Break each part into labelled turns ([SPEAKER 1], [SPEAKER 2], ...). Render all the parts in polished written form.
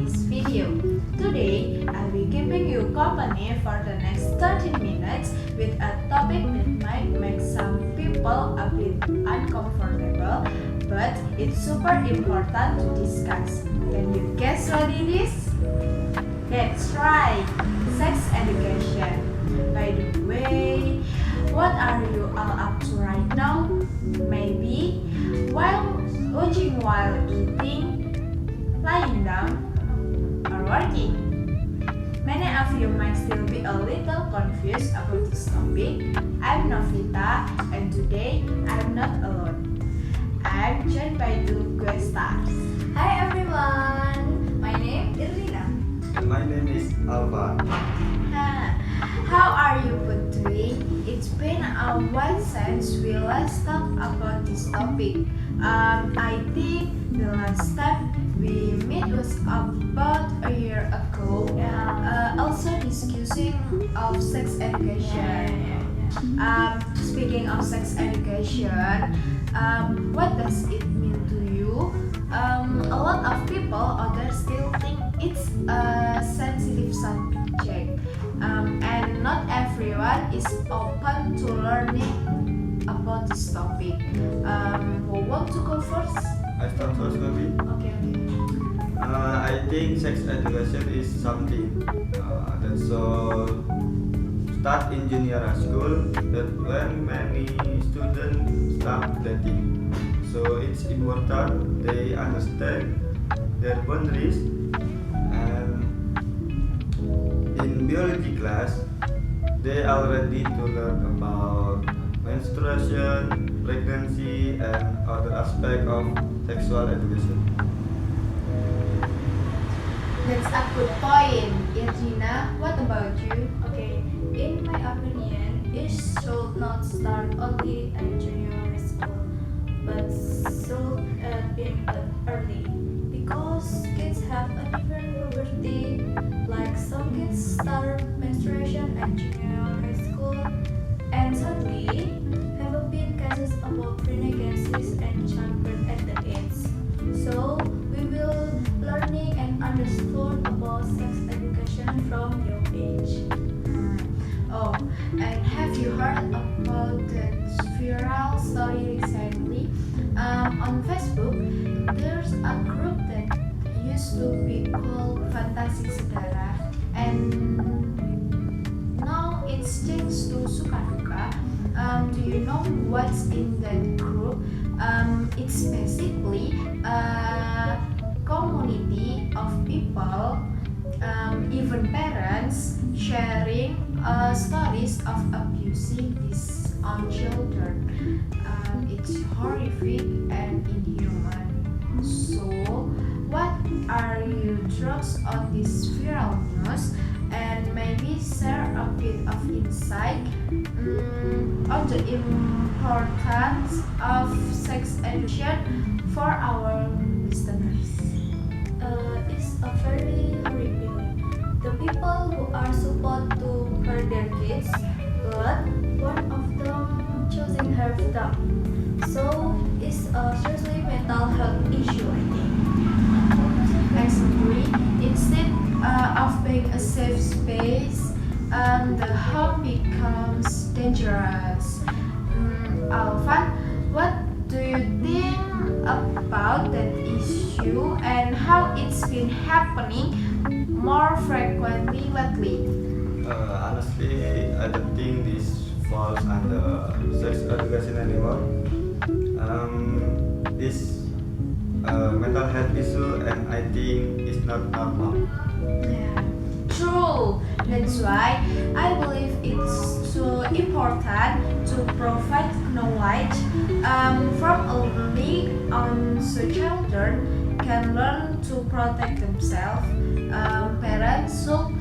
[SPEAKER 1] this video. Today, I'll be keeping you company for the next 30 minutes with a topic that might make some people a bit uncomfortable, but it's super important to discuss. Can you guess what it is? That's right, sex education. By the way, what are you all up to right now? Maybe while watching while eating, lying down, or working. Many of you might still be a little confused about this topic. I'm Novita, and today I'm not alone. I'm joined by two guest stars.
[SPEAKER 2] Hi everyone, my name is Irina.
[SPEAKER 3] My name is Alva.
[SPEAKER 1] How are you both doing? It's been a while since we last talked about this topic. I think the last time we met was about a year ago. Also discussing of sex education. Speaking of sex education, what does it mean to you? A lot of people out there still think it's a sensitive subject, and not everyone is open to learning about this topic. Who want to go first?
[SPEAKER 3] I start first maybe.
[SPEAKER 1] Okay.
[SPEAKER 3] I think sex education is something that should start in junior high school, that when many students start dating. So it's important they understand their boundaries, and in biology class they are ready to learn about menstruation, pregnancy, and other aspects of sexual education.
[SPEAKER 1] That's a good point, Irina. What about you?
[SPEAKER 2] Okay, in my opinion, it should not start only at junior high school, but should begin early, because kids have a different puberty. Like some kids start menstruation at junior high school, and sadly, have been cases about pregnancies and childbirth at the age. So we will learning and understand about sex education from young age.
[SPEAKER 1] Oh, and have you heard about that viral story recently? On Facebook, there's a group that used to be called Fantasi Saudara, and now it's changed to Sukaduka. Do you know what's in that group? It's basically a community of people, even parents, sharing stories of abusing these children. It's horrific and inhuman. So, what are your thoughts on this viral news? And maybe share a bit of insight on the importance of sex education for our listeners.
[SPEAKER 2] It's a very horrible. The people who are supposed to hurt their kids, but one of them choosing hurt them. So it's a seriously mental health issue, I think.
[SPEAKER 1] Exactly. Instead of being a safe space, the home becomes dangerous. Alvan, what do you think about that issue and how it's been happening more frequently lately?
[SPEAKER 3] Honestly, I don't think this falls under sex education anymore. This mental health issue, and I think it's not normal.
[SPEAKER 1] Yeah, true. That's why I believe it's so important to provide knowledge from early on so children can learn to protect themselves. Parents should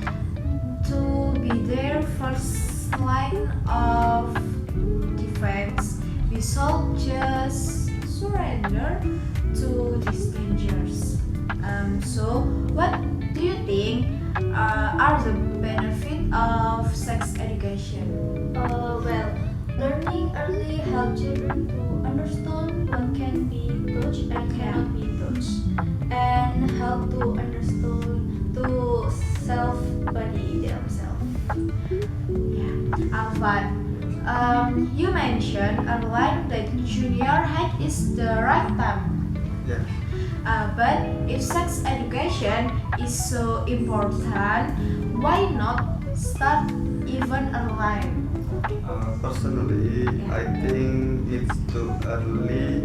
[SPEAKER 1] to be their first line of defense. We should just surrender to these dangers. So, what do you think are the benefits of sex education?
[SPEAKER 2] Well, learning early helps children to understand what can be touched and cannot be touched, and help to understand
[SPEAKER 1] Alvan, you mentioned earlier that junior high is the right time.
[SPEAKER 3] Yeah.
[SPEAKER 1] But if sex education is so important, why not start even earlier?
[SPEAKER 3] Personally, I think it's too early.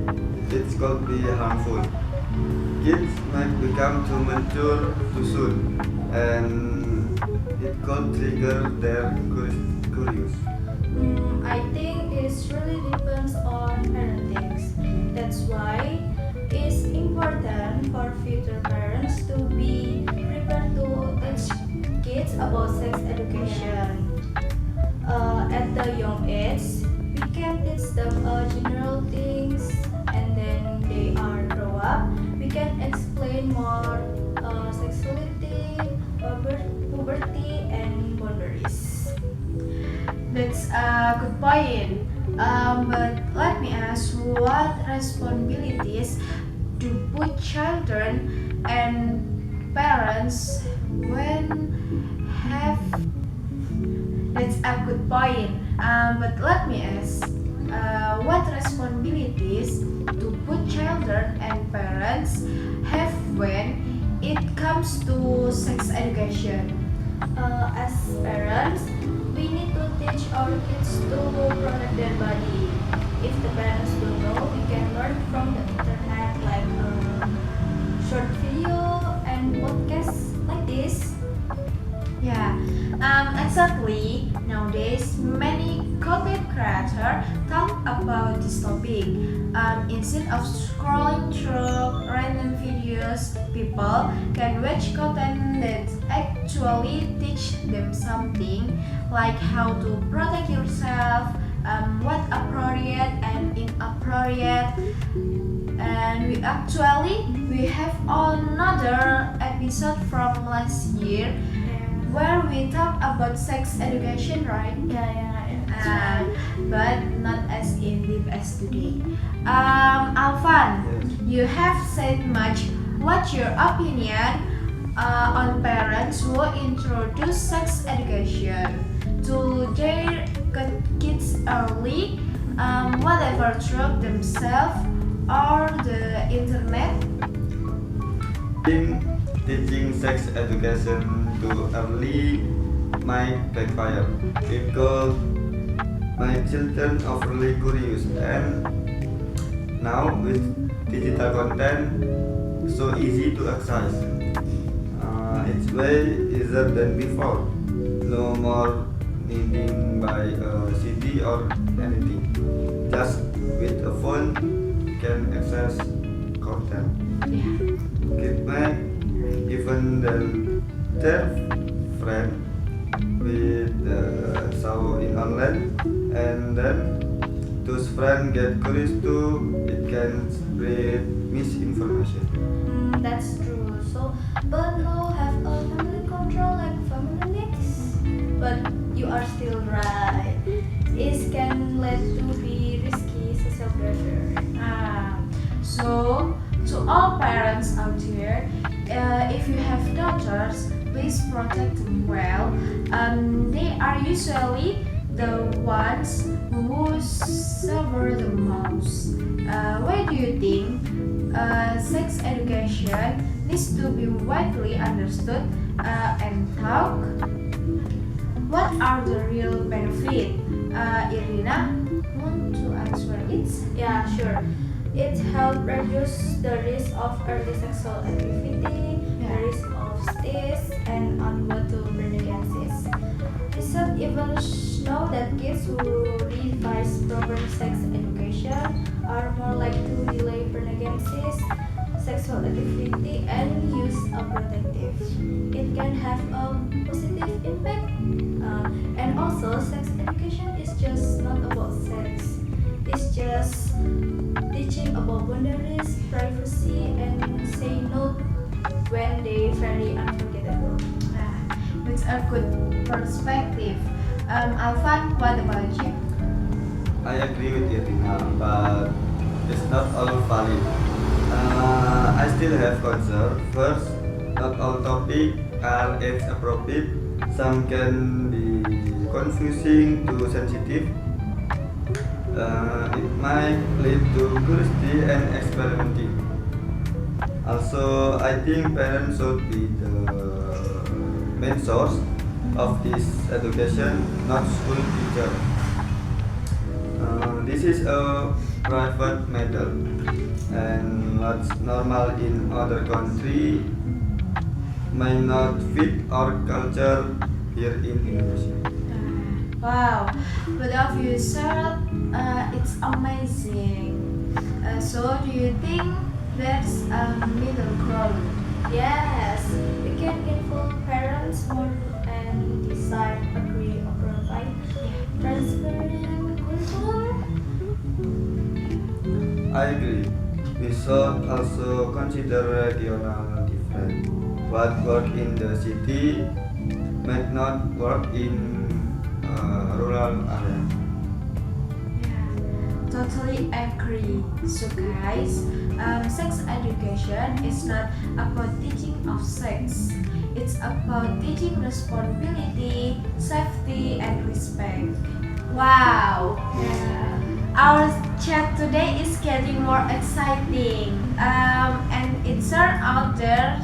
[SPEAKER 3] It could be harmful. Kids might become too mature too soon, and it could trigger their curious.
[SPEAKER 2] I think it really depends on parenting. That's why it's important for future parents to be prepared to teach kids about sex education. At the young age, we can teach them general things, and then they are grow up. We can explain more sexuality, puberty, and boundaries.
[SPEAKER 1] That's a good point. But let me ask, what responsibilities do both children and parents when have? That's a good point. But let me ask, what responsibilities do both children and parents have when it comes to sex education?
[SPEAKER 2] As parents, we need to teach our kids to protect their body. If the parents don't know, we can learn from the internet, like short video and podcasts like this.
[SPEAKER 1] Yeah, exactly. Nowadays, many content creators talk about this topic. Instead of scrolling through random videos, people can watch content that actually teach them something, like how to protect yourself, what appropriate and inappropriate. And we have another episode from last year where we talk about sex education, right?
[SPEAKER 2] Yeah.
[SPEAKER 1] But not as in deep as today. Alvan,
[SPEAKER 3] Yes.
[SPEAKER 1] you have said much. What's your opinion on parents who introduce sex education to their kids early, whatever through themselves or the internet?
[SPEAKER 3] Think teaching sex education too early might backfire because my children overly curious, and now with digital content so easy to access, it's way easier than before. No more needing buy a CD or anything. Just with a phone can access content.
[SPEAKER 1] Yeah.
[SPEAKER 3] Kid might even their friend with saw in online, and then those friends get curious too. It can spread misinformation.
[SPEAKER 2] That's true. So, but no have a family control like family needs. But you are still right. It can lead to be risky social pressure.
[SPEAKER 1] So, to all parents out there, if you have daughters, please protect them well. They are usually the ones who suffer the most. Why do you think sex education needs to be widely understood and taught? What are the real benefits? Irina, want to answer it?
[SPEAKER 2] Yeah, sure. It helps reduce the risk of early sexual activity,
[SPEAKER 1] Yeah.
[SPEAKER 2] the risk of STIs, and unwanted pregnancies. Research even show that kids who receive proper sex education are more likely to delay pregnancies, sexual activity, and use a protective. It can have a positive impact. And also, sex education is just not about sex. It's just teaching about boundaries, privacy, and say no when they very unforgettable.
[SPEAKER 1] Nah, that's a good perspective. Alvan, what about you?
[SPEAKER 3] I agree with Irina, but it's not all valid. I still have concern. First, not all topics are age appropriate. Some can be confusing too sensitive, it might lead to curiosity and experimenting. Also, I think parents should be the main source of this education, not school teacher. This is a private matter, and what's normal in other country may not fit our culture here in Indonesia.
[SPEAKER 1] Wow, both of you said it's amazing. So, do you think there's a middle ground?
[SPEAKER 2] Yes, we can involve parents more and decide, agree, or provide transparent curriculum.
[SPEAKER 3] I agree. We should also consider regional difference. What work in the city might not work in rural area.
[SPEAKER 1] Totally agree. So, guys, sex education is not about teaching of sex. It's about teaching responsibility, safety, and respect. Wow! Our chat today is getting more exciting, and it turned out there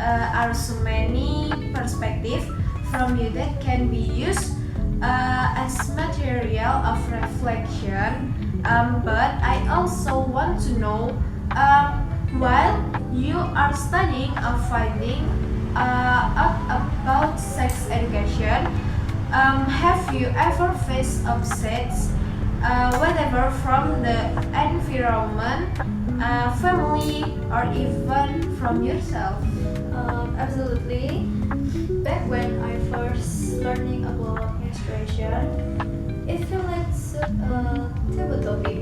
[SPEAKER 1] are so many perspectives from you that can be used as material of reflection. But I also want to know, while you are studying or finding out about sex education, have you ever faced upsets, whatever from the environment, family, or even from yourself?
[SPEAKER 2] Absolutely. Back when I first learning about menstruation, it felt like a taboo topic.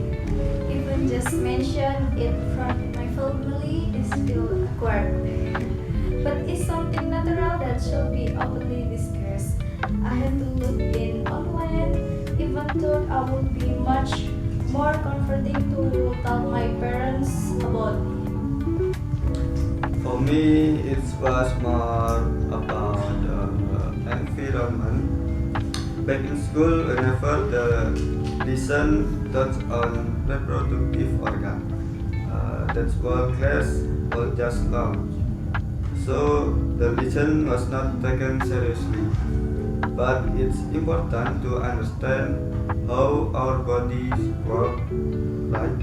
[SPEAKER 2] Even just mention it from my family is still awkward. But it's something natural that should be openly discussed. I had to look in online, even though I would be much more comforting to tell my parents about it.
[SPEAKER 3] For me, it was more about the environment. Back in school, whenever the lesson touched on reproductive organ, that's why class was just launched. So the lesson was not taken seriously. But it's important to understand how our bodies work, right?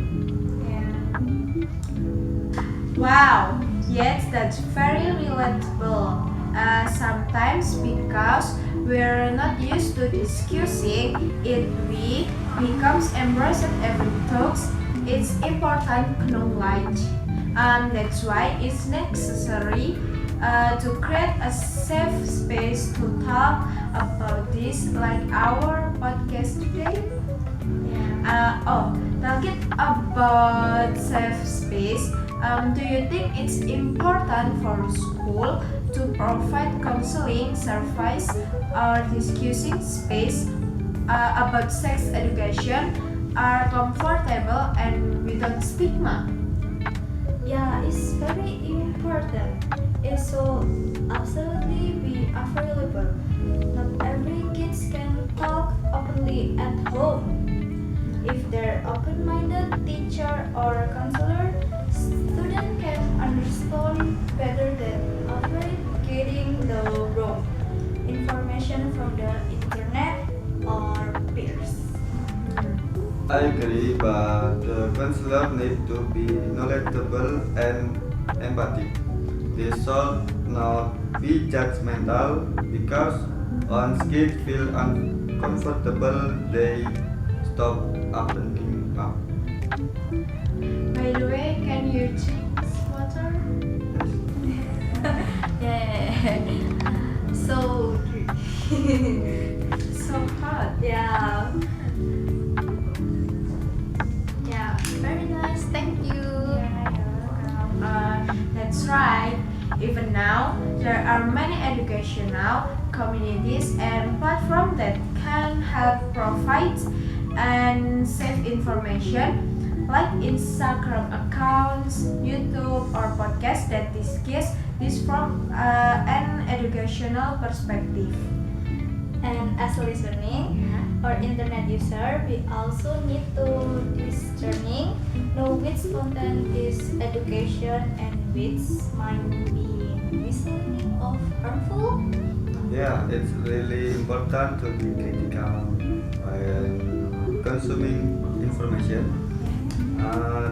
[SPEAKER 1] Wow, yes, that's very relatable. Sometimes because we're not used to discussing it, we becomes embarrassed every talks. It's important to knowledge, and that's why it's necessary to create a safe space to talk about this, like our podcast today. Talking about safe space, do you think it's important for school to provide counseling service or discussing space about sex education are comfortable and without stigma?
[SPEAKER 2] Yeah, it's very important. It should absolutely be available. Not every kids can talk openly at home. If they're open-minded teacher or counselor, student can understand better than avoid getting the wrong information from the internet or peers.
[SPEAKER 3] I agree, but the counselor need to be knowledgeable and empathic. They should not be judgmental because once kids feel uncomfortable, they stop opening up.
[SPEAKER 1] By the way, can you drink water?
[SPEAKER 2] Yeah. So
[SPEAKER 1] So hot.
[SPEAKER 2] yeah. Yeah, very nice. Thank you.
[SPEAKER 1] That's right. Even now, there are many educational communities and platforms that can help provide and save information, like Instagram accounts, YouTube, or podcasts that discuss this from an educational perspective.
[SPEAKER 2] And as a listening or internet user, we also need to discerning, know which content is education and which might be misleading or harmful.
[SPEAKER 3] Yeah, it's really important to be critical when consuming information.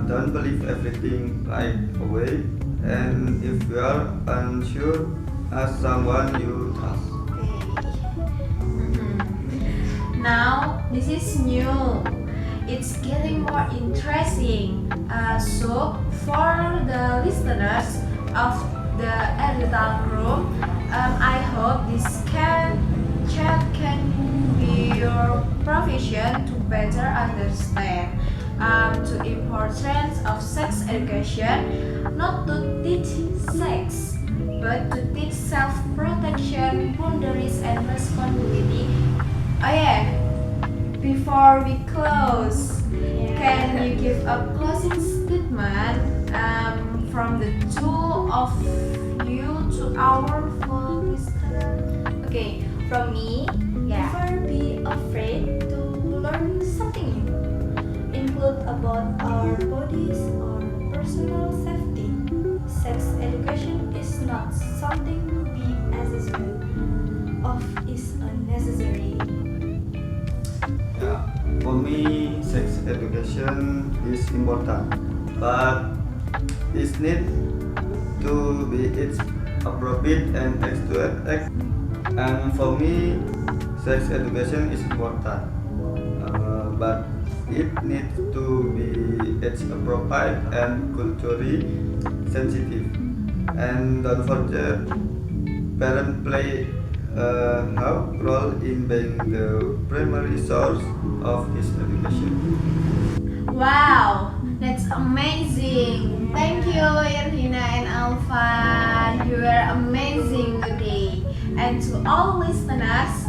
[SPEAKER 3] Don't believe everything right away, and if you are unsure, ask someone you trust.
[SPEAKER 1] Now, this is new. It's getting more interesting. So, for the listeners of the edital room, I hope this chat can be your provision to better understand the importance of sex education, not to teach sex, but to teach self-protection, boundaries, and responsibility. Oh yeah, before we close, can you give a closing statement from the two of you to our full listener?
[SPEAKER 2] Okay, from me,
[SPEAKER 1] Yeah.
[SPEAKER 2] never be afraid to learn something new. Include about our bodies or personal safety. Sex education is not something to be ashamed of, is unnecessary.
[SPEAKER 3] Yeah, for me, sex education is important, but it needs to be its appropriate and extended. And for me, sex education is important, but it needs to be age appropriate and culturally sensitive. And don't forget, parents play a role in being the primary source of his education.
[SPEAKER 1] Wow, that's amazing. Thank you, Irina and Alvan. You were amazing today. And to all listeners,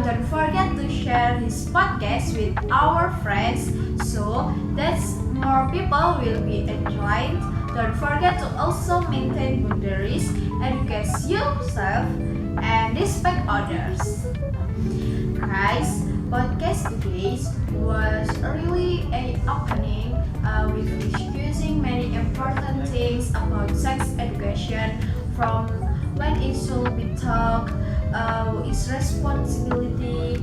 [SPEAKER 1] don't forget to share this podcast with our friends so that more people will be enjoyed. Don't forget to also maintain boundaries, educate yourself, and respect others. Guys, podcast today was really eye-opening with discussing many important things about sex education, from when it should be taught, its responsibility,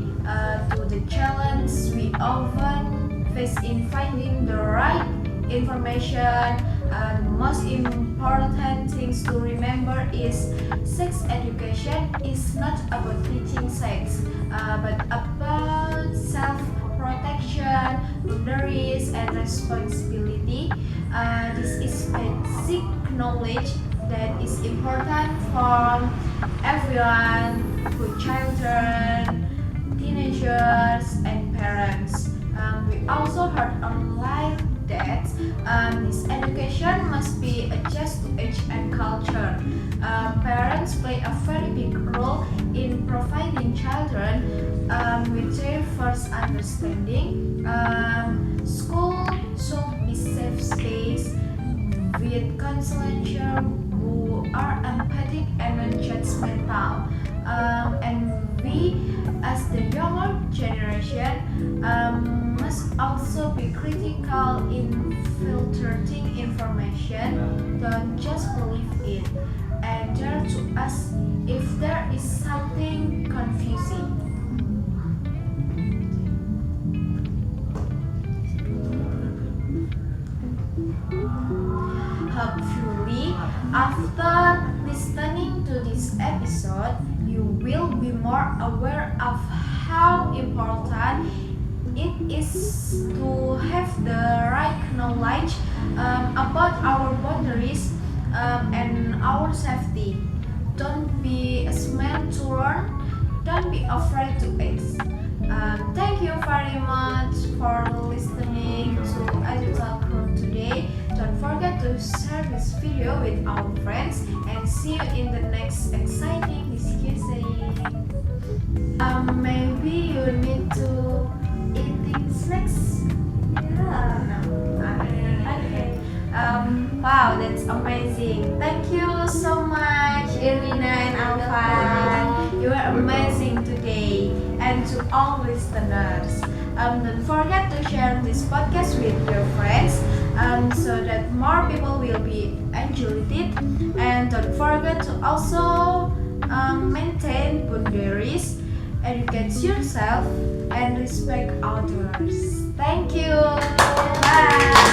[SPEAKER 1] to the challenge we often face in finding the right information. The most important things to remember is sex education is not about teaching sex, but about self-protection, boundaries, and responsibility. This is basic knowledge that is important for everyone, for children, teenagers, and parents. We also heard online that this education must be adjusted to age and culture. Parents play a very big role in providing children with their first understanding. School should be safe space with counselors who are empathic and non-judgmental. And we, as the younger generation, must also be critical in filtering information. Don't just believe it, and dare to ask if there is something confusing. Hopefully, after listening to this episode, you will be more aware of how important it is to have the right knowledge about our boundaries and our safety. Don't be ashamed to learn. Don't be afraid to ask. Thank you very much for listening to Edutal Crew today. Don't forget to share this video with our friends and see you in the next exciting discussion. Maybe you need to eating snacks.
[SPEAKER 2] Yeah.
[SPEAKER 1] Okay. Wow, that's amazing. Thank you so much, Irina and Alvan. You were amazing today. to all listeners. Don't forget to share this podcast with your friends so that more people will be enjoyed it. And don't forget to also maintain boundaries, educate yourself, and respect others. Thank you. Bye.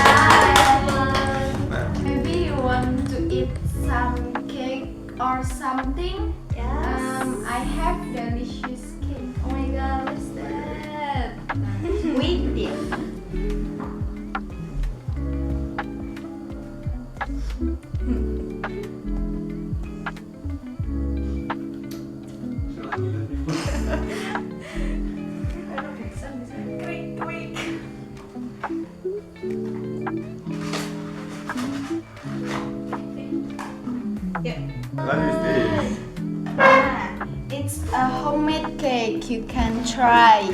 [SPEAKER 1] Maybe you want to eat some cake or something?
[SPEAKER 2] Yes.
[SPEAKER 1] I have delicious cake.
[SPEAKER 2] Oh my god, what's that?
[SPEAKER 1] Wait it.
[SPEAKER 3] What is this?
[SPEAKER 1] It's a homemade cake. You can try.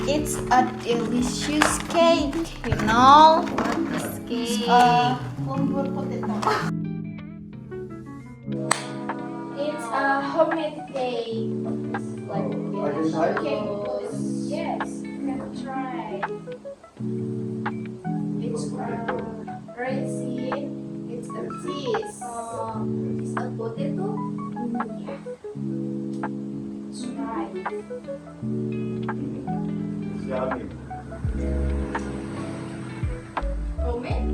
[SPEAKER 1] It's a delicious cake. You know.
[SPEAKER 2] This cake.
[SPEAKER 1] Homemade potato. It's a homemade cake.
[SPEAKER 2] It's like
[SPEAKER 3] Argentine?
[SPEAKER 1] Yes, you can try. It's resin. It's a cheese.
[SPEAKER 2] It's a potato.
[SPEAKER 1] Yeah. Try.
[SPEAKER 3] It's yummy.
[SPEAKER 1] Homemade?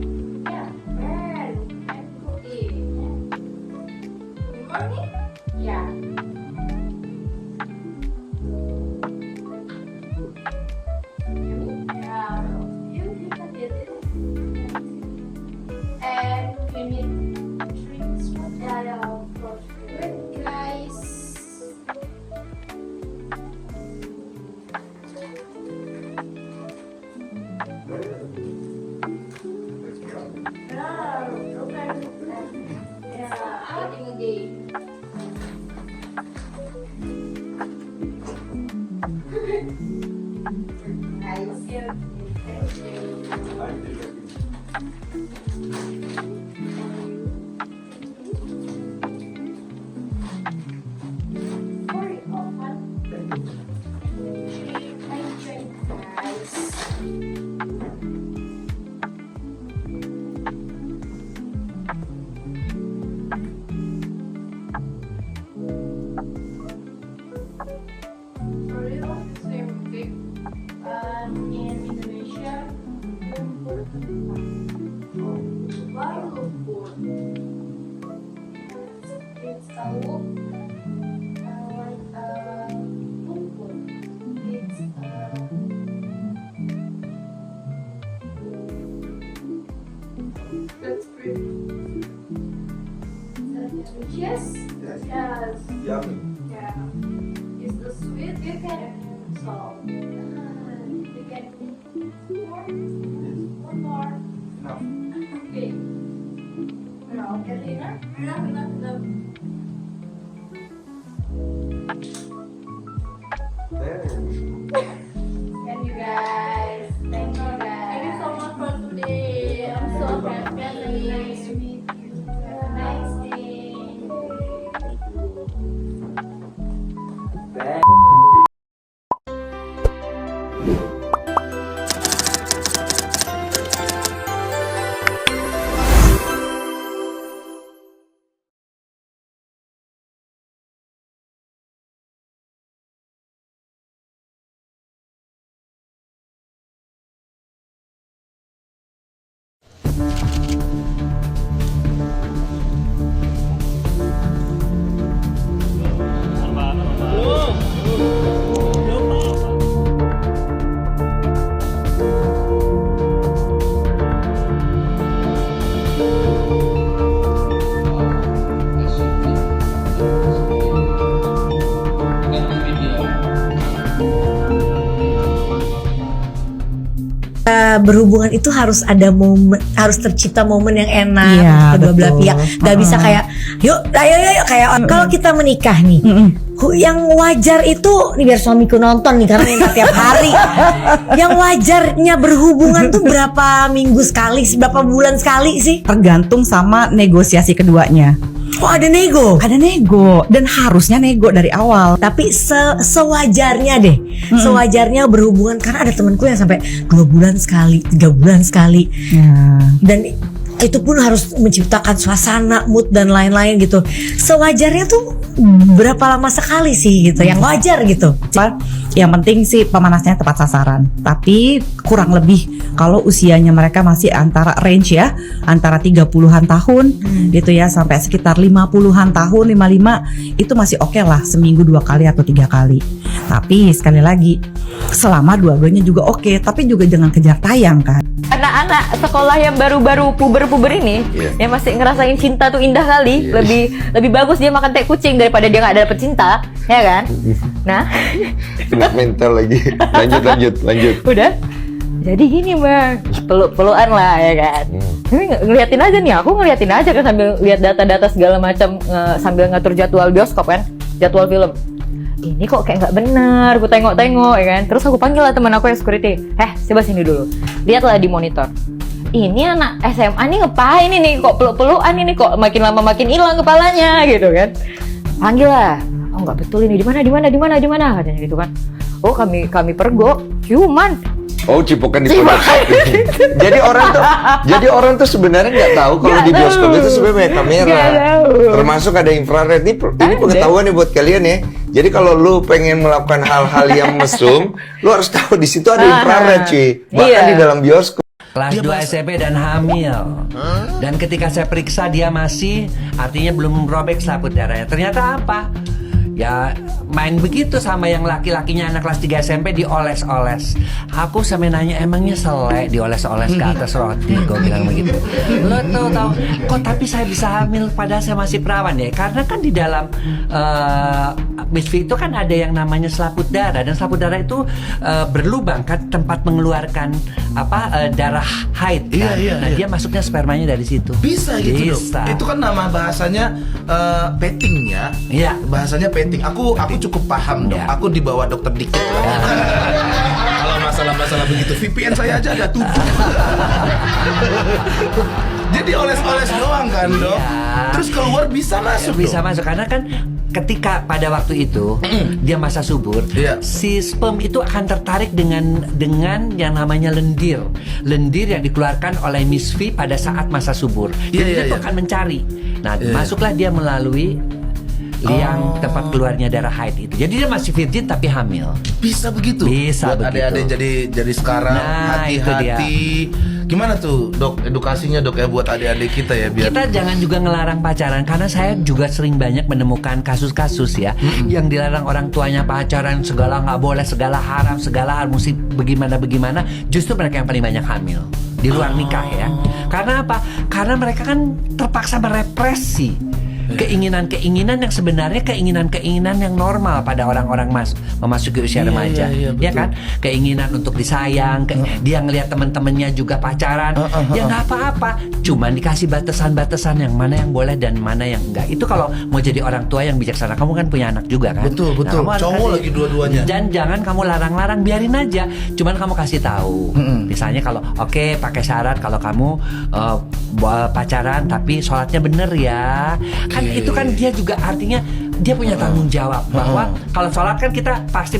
[SPEAKER 1] Yeah. Well, I'm cooking. Good morning? Yeah. Yeah.
[SPEAKER 2] You can get it.
[SPEAKER 1] And we need drinks.
[SPEAKER 2] Yeah, of course.
[SPEAKER 1] Wait, guys.
[SPEAKER 2] Yeah, eating again.
[SPEAKER 1] Guys.
[SPEAKER 2] Yeah. Thank you.
[SPEAKER 1] Very open. Guys.
[SPEAKER 2] Real same cake.
[SPEAKER 1] In Indonesia, lumpur
[SPEAKER 2] Why lumpur?
[SPEAKER 1] it's a look like a lumpur. It's
[SPEAKER 2] That's pretty.
[SPEAKER 1] delicious.
[SPEAKER 3] Yes.
[SPEAKER 2] Yes.
[SPEAKER 3] Yummy.
[SPEAKER 2] Yeah. Is the sweet?
[SPEAKER 1] You can
[SPEAKER 2] Salt.
[SPEAKER 1] you can more,
[SPEAKER 3] Yes.
[SPEAKER 1] one more.
[SPEAKER 3] Enough.
[SPEAKER 2] Okay.
[SPEAKER 1] No, Elena.
[SPEAKER 2] Enough.
[SPEAKER 3] There.
[SPEAKER 1] And you guys, thank you guys.
[SPEAKER 2] Thank you so much for today. I'm so happy.
[SPEAKER 1] Nice to meet you. Have a nice day.
[SPEAKER 4] Berhubungan itu harus ada momen, harus tercipta momen yang enak
[SPEAKER 5] Iya,
[SPEAKER 4] kedua belah
[SPEAKER 5] betul.
[SPEAKER 4] pihak. Gak bisa kayak yuk ayo kayak kalau kita menikah nih, yang wajar itu nih biar suamiku nonton nih karena minta tiap hari. Yang wajarnya berhubungan tuh berapa minggu sekali, berapa bulan sekali sih?
[SPEAKER 5] Tergantung sama negosiasi keduanya.
[SPEAKER 4] Oh, ada nego.
[SPEAKER 5] Ada nego dan harusnya nego dari awal.
[SPEAKER 4] Tapi sewajarnya deh. Sewajarnya berhubungan, karena ada temanku yang sampai 2 bulan sekali, 3 bulan sekali. Dan itu pun harus menciptakan suasana, mood dan lain-lain gitu. Sewajarnya tuh berapa lama sekali sih gitu, yang wajar gitu.
[SPEAKER 5] Yang penting sih pemanasnya tepat sasaran. Tapi kurang lebih kalau usianya mereka masih antara range ya, antara 30-an tahun gitu ya sampai sekitar 50-an tahun, 55 itu masih oke lah, seminggu 2 kali atau 3 kali. Tapi sekali lagi selama dua-duanya juga oke, tapi juga jangan kejar tayang kan.
[SPEAKER 6] Anak-anak sekolah yang baru-baru puber-puber ini yang masih ngerasain cinta tuh indah kali, lebih bagus dia makan teh kucing daripada dia nggak dapet cinta, ya kan? Nah,
[SPEAKER 7] Kena mental lagi. Lanjut.
[SPEAKER 6] udah. Jadi gini Bang, peluk-pelukan lah ya kan. Ini ngeliatin aja nih, aku ngeliatin aja kan sambil lihat data-data segala macam, sambil ngatur jadwal bioskop kan, jadwal film. Ini kok kayak nggak benar, aku tengok-tengok ya kan. Terus aku panggil lah teman aku yang security. Coba sini dulu. Lihatlah di monitor. Ini anak SMA nih ngapain ini? Kok peluk-pelukan ini? Kok makin lama makin hilang kepalanya gitu kan? Panggil lah. Oh nggak betul ini, di mana katanya gitu kan. Oh kami pergo, ciuman.
[SPEAKER 7] Oh, cipokan di produksi. Jadi orang tuh sebenarnya nggak tahu kalau di bioskop itu sebenarnya kamera. Termasuk ada infrared. Ini pengetahuan nih buat kalian ya. Jadi kalau lu pengen melakukan hal-hal yang mesum, lu harus tahu di situ ada infrared, cuy. Bahkan di dalam bioskop.
[SPEAKER 8] Kelas 2 SMP dan hamil. Dan ketika saya periksa dia masih, artinya belum robek selaput darahnya. Ternyata apa? Ya main begitu sama yang laki-lakinya anak kelas 3 SMP dioles-oles. Aku sampai nanya, emangnya selek dioles-oles ke atas roti? Gue bilang begitu. Lo tau kok tapi saya bisa hamil padahal saya masih perawan ya? Karena kan di dalam misfi itu kan ada yang namanya selaput darah. Dan selaput darah itu berlubang kan, tempat mengeluarkan darah haid kan? Nah dia masuknya spermanya dari situ.
[SPEAKER 9] Bisa gitu dong. Itu kan nama bahasanya petting ya.
[SPEAKER 8] Iya.
[SPEAKER 9] Bahasanya petting. Aku cukup paham dong. Aku di bawah dokter dikit lah. Kalau masalah-masalah begitu, VPN saya aja ada 7. Jadi oles-oles doang kan dok. Terus keluar bisa masuk.
[SPEAKER 8] Bisa masuk karena kan ketika pada waktu itu dia masa subur, si sperm itu akan tertarik dengan yang namanya lendir yang dikeluarkan oleh misfi pada saat masa subur. Jadi dia akan mencari. Nah masuklah dia melalui liang tempat keluarnya darah haid itu. Jadi dia masih virgin tapi hamil.
[SPEAKER 9] Bisa begitu.
[SPEAKER 8] Bisa
[SPEAKER 9] buat
[SPEAKER 8] begitu.
[SPEAKER 9] adik-adik jadi sekarang hati-hati. Gimana tuh dok edukasinya dok ya buat adik-adik kita ya biar
[SPEAKER 8] kita jangan juga ngelarang pacaran, karena saya juga sering banyak menemukan kasus-kasus ya yang dilarang orang tuanya pacaran, segala nggak boleh, segala haram, segala mesti bagaimana, justru mereka yang paling banyak hamil di luar nikah ya. Karena apa? Karena mereka kan terpaksa merepresi keinginan-keinginan yang sebenarnya keinginan-keinginan yang normal pada orang-orang memasuki usia remaja, ya kan? Keinginan untuk disayang, dia ngelihat teman-temannya juga pacaran, ya nggak apa-apa, cuman dikasih batasan-batasan yang mana yang boleh dan mana yang enggak. Itu kalau mau jadi orang tua yang bijaksana, kamu kan punya anak juga kan?
[SPEAKER 9] Betul.
[SPEAKER 8] Nah,
[SPEAKER 9] cowok lagi dua-duanya.
[SPEAKER 8] Dan jangan kamu larang-larang, biarin aja. Cuman kamu kasih tahu. Misalnya kalau pakai syarat kalau kamu pacaran tapi sholatnya bener ya. Kan itu kan dia juga artinya dia punya tanggung jawab bahwa kalau sholat kan kita pasti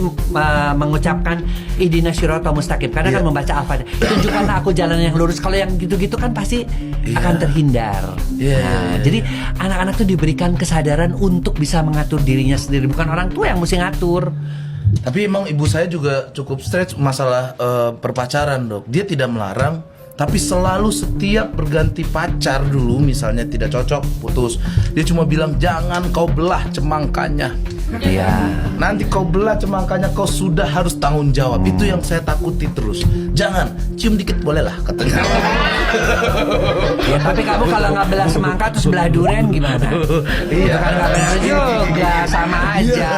[SPEAKER 8] mengucapkan ihdinas siratal mustaqim karena kan membaca Al-Fatihah. Tunjukkanlah aku jalan yang lurus. Kalau yang gitu-gitu kan pasti akan terhindar. Jadi anak-anak tuh diberikan kesadaran untuk bisa mengatur dirinya sendiri, bukan orang tua yang mesti ngatur.
[SPEAKER 9] Tapi emang ibu saya juga cukup stretch masalah perpacaran dok. Dia tidak melarang, tapi selalu setiap berganti pacar dulu misalnya tidak cocok, putus, dia cuma bilang jangan kau belah cemangkanya. Nanti kau belah cemangkanya kau sudah harus tanggung jawab. Itu yang saya takuti terus. Jangan, cium dikit boleh lah katanya.
[SPEAKER 8] Ya, tapi kamu kalau nggak belah semangka terus belah durian gimana? Itu kan nggak benar juga, sama aja.